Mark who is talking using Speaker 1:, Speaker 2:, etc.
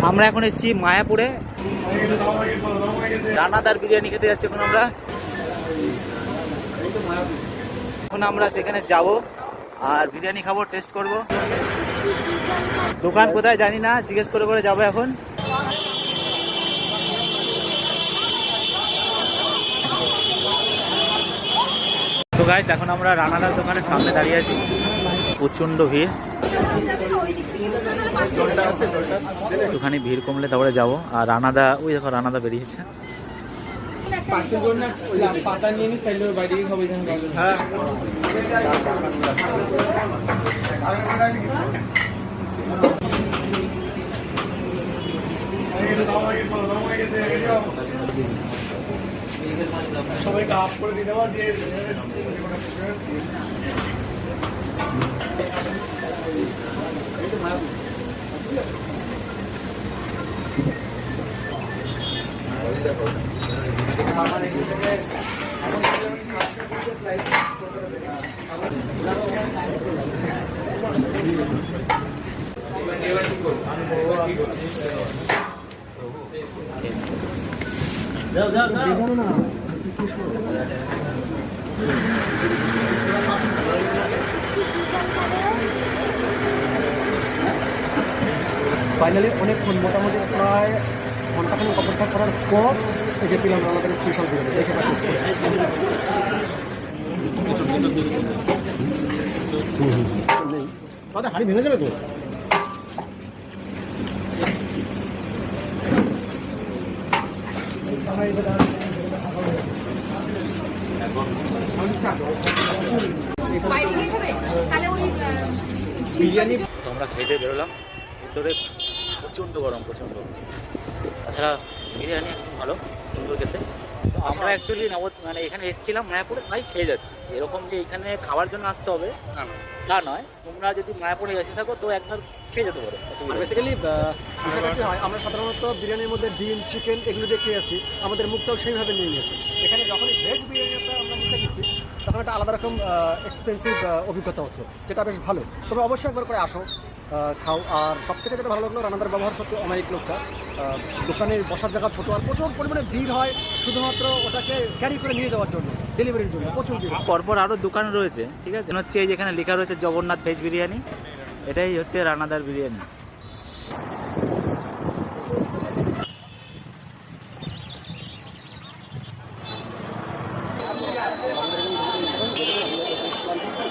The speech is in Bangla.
Speaker 1: আমরা এখন এসেছি মায়াপুরে, রানাদার বিরিয়ানি খেতে যাচ্ছি। এখন আমরা সেখানে যাব আর বিরিয়ানি খাবো, টেস্ট করব। দোকান কোথায় জানি না, জিজ্ঞেস করে করে যাবো এখন। তো গাইস, এখন আমরা রানাদার দোকানের সামনে দাঁড়িয়ে আছি, প্রচণ্ড ভিড়। একটুখানি ভিড় কমলে তারপরে যাবো। আর রানাদা, ওই দেখো রানাদা বেরিয়েছে।
Speaker 2: সবাইকে আপ করে দিতে পার দিয়ে
Speaker 1: যাও যাও যাও না।
Speaker 2: ফাইনালি অনেকক্ষণ, মোটামুটি প্রায় ঘন্টাখানেক অপেক্ষা করার পর থেকে পেলাম আমাদের স্পেশাল বিরিয়ানি। দেখে পাচ্ছি হাড়ি ভেঙে যাবে তো।
Speaker 1: বিরিয়ানি তো আমরা খেতে বেরোলাম, ভিতরে প্রচণ্ড গরম, প্রচণ্ড। তাছাড়া বিরিয়ানি একদম ভালো, সুন্দর খেতে। তো আমরা অ্যাকচুয়ালি মানে এখানে এসেছিলাম মায়াপুরে, তাই খেয়ে যাচ্ছি। এরকম যে এখানে খাওয়ার জন্য আসতে হবে তা নয়, তোমরা যদি মায়াপুরে এসে থাকো তো একবার খেয়ে যেতে পারো।
Speaker 2: বেসিক্যালি বিষয়টা কী হয়, আমরা সাধারণত বিরিয়ানির মধ্যে ডিম, চিকেন এগুলো দিয়ে খেয়ে আসি, আমাদের মুখটাও সেইভাবে নিয়ে নিয়েছে। এখানে যখনই ভেজ বিরিয়ানিটা আমরা মুখে দিচ্ছি তখন একটা আলাদা রকম এক্সপেন্সিভ অভিজ্ঞতা হচ্ছে, যেটা বেশ ভালো। তবে অবশ্যই একবার করে আসো, খাও। আর সব থেকে যেটা ভালো লাগলো, রানাদার ব্যবহার সত্যি অমায়িক লোকটা। দোকানে বসার জায়গা ছোটো, আর প্রচুর পরিমাণে ভিড় হয় শুধুমাত্র ওটাকে ক্যারি করে নিয়ে যাওয়ার জন্য, ডেলিভারির জন্য প্রচুর ভিড়।
Speaker 1: পরপর আরও দোকান রয়েছে, ঠিক আছে। হচ্ছে এই যেখানে লেখা রয়েছে জগন্নাথ ভেজ বিরিয়ানি, এটাই হচ্ছে রানাদার বিরিয়ানি।